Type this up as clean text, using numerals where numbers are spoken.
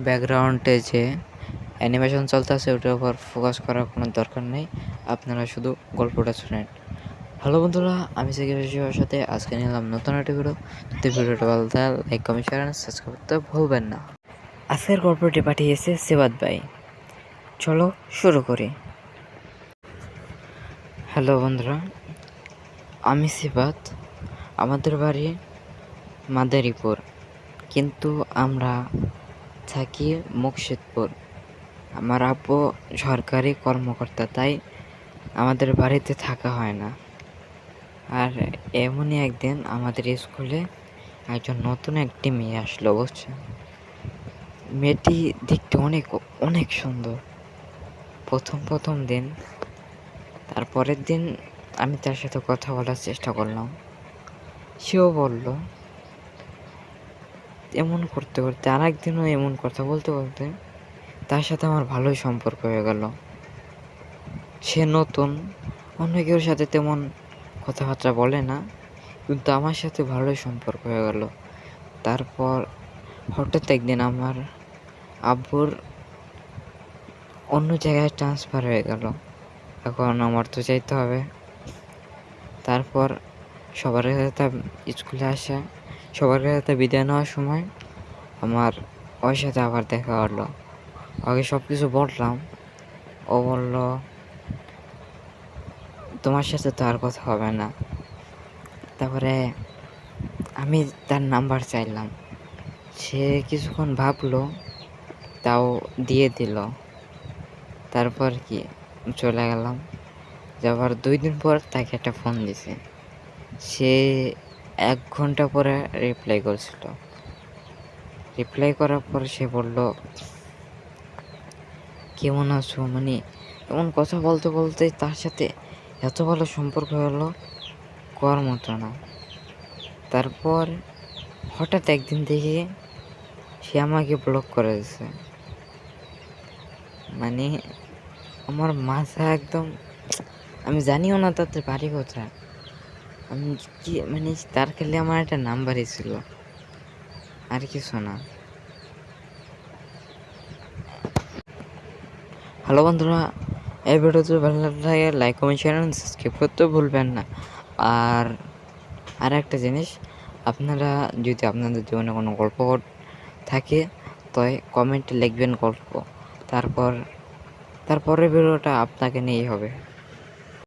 ব্যাকগ্রাউন্ডে যে অ্যানিমেশন চলতেছে ওটার উপর ফোকাস করার কোনো দরকার নেই, আপনারা শুধু গল্পটা শুনেন। হ্যালো বন্ধুরা, আমি সাকিব শিবার সাথে আজকে নিলাম নতুন একটা ভিডিও। যদি ভিডিওটা ভালো থাকে লাইক কমেন্ট শেয়ার আর সাবস্ক্রাইব করতে ভুলবেন না। আজকের গল্পটি পাঠিয়েছে সিবাত ভাই। চলো শুরু করি। হ্যালো বন্ধুরা, আমি সিবাত। আমাদের বাড়ি মাদারীপুর, কিন্তু আমরা থাকি মুকশিদপুর। আমার আব্বু সরকারি কর্মকর্তা, তাই আমাদের বাড়িতে থাকা হয় না। আর এমনই একদিন আমাদের স্কুলে একজন নতুন একটি মেয়ে আসলো, বুঝছেন। মেয়েটি দেখতে অনেক অনেক সুন্দর। প্রথম দিন, তারপরের দিন আমি তার সাথে কথা বলার চেষ্টা করলাম। সেও বলল। এমন করতে করতে আর একদিনও এমন কথা বলতে বলতে তার সাথে আমার ভালোই সম্পর্ক হয়ে গেল। সে নতুন, অন্য কেউর সাথে তেমন কথাবার্তা বলে না, কিন্তু আমার সাথে ভালোই সম্পর্ক হয়ে গেল। তারপর হঠাৎ একদিন আমার আব্বুর অন্য জায়গায় ট্রান্সফার হয়ে গেল। এখন আমার তো যাইতে হবে। তারপর সবার কাছে স্কুলে আসা, সবার কাছে বিদায় নেওয়ার সময় আমার ওর সাথে আবার দেখা হলো। ওকে সব কিছু বললাম। ও বলল, তোমার সাথে তো আর কথা হবে না। তারপরে আমি তার নাম্বার চাইলাম। সে কিছুক্ষণ ভাবলো, তাও দিয়ে দিল। তারপর কি চলে গেলাম। যাবার 2 দিন পর তাকে একটা ফোন দিছে। সে 1 ঘন্টা পরে রিপ্লাই করছিল। রিপ্লাই করার পর সে বলল, কেমন আছো? মানে এমন কথা বলতে বলতে তার সাথে এত ভালো সম্পর্ক হলো, করার মতো না। তারপর হঠাৎ একদিন দেখি সে আমাকে ব্লক করে দিছে। মানে আমার মাথা একদম, আমি জানিও না তাদের বাড়ি কোথায়। আমি কি মানে তার খেলে আমার একটা নাম্বারই ছিল, আর কিছু না। হ্যালো বন্ধুরা, এই ভিডিওতে ভালো লাগে লাইক কমেন্ট শেয়ার আর সাবস্ক্রাইব করতে ভুলবেন না। আর একটা জিনিস, আপনারা যদি আপনাদের জীবনে কোনো গল্প থাকে তো কমেন্টে লিখবেন গল্প। তারপরের ভিডিওটা আপনাকে নিয়েই হবে।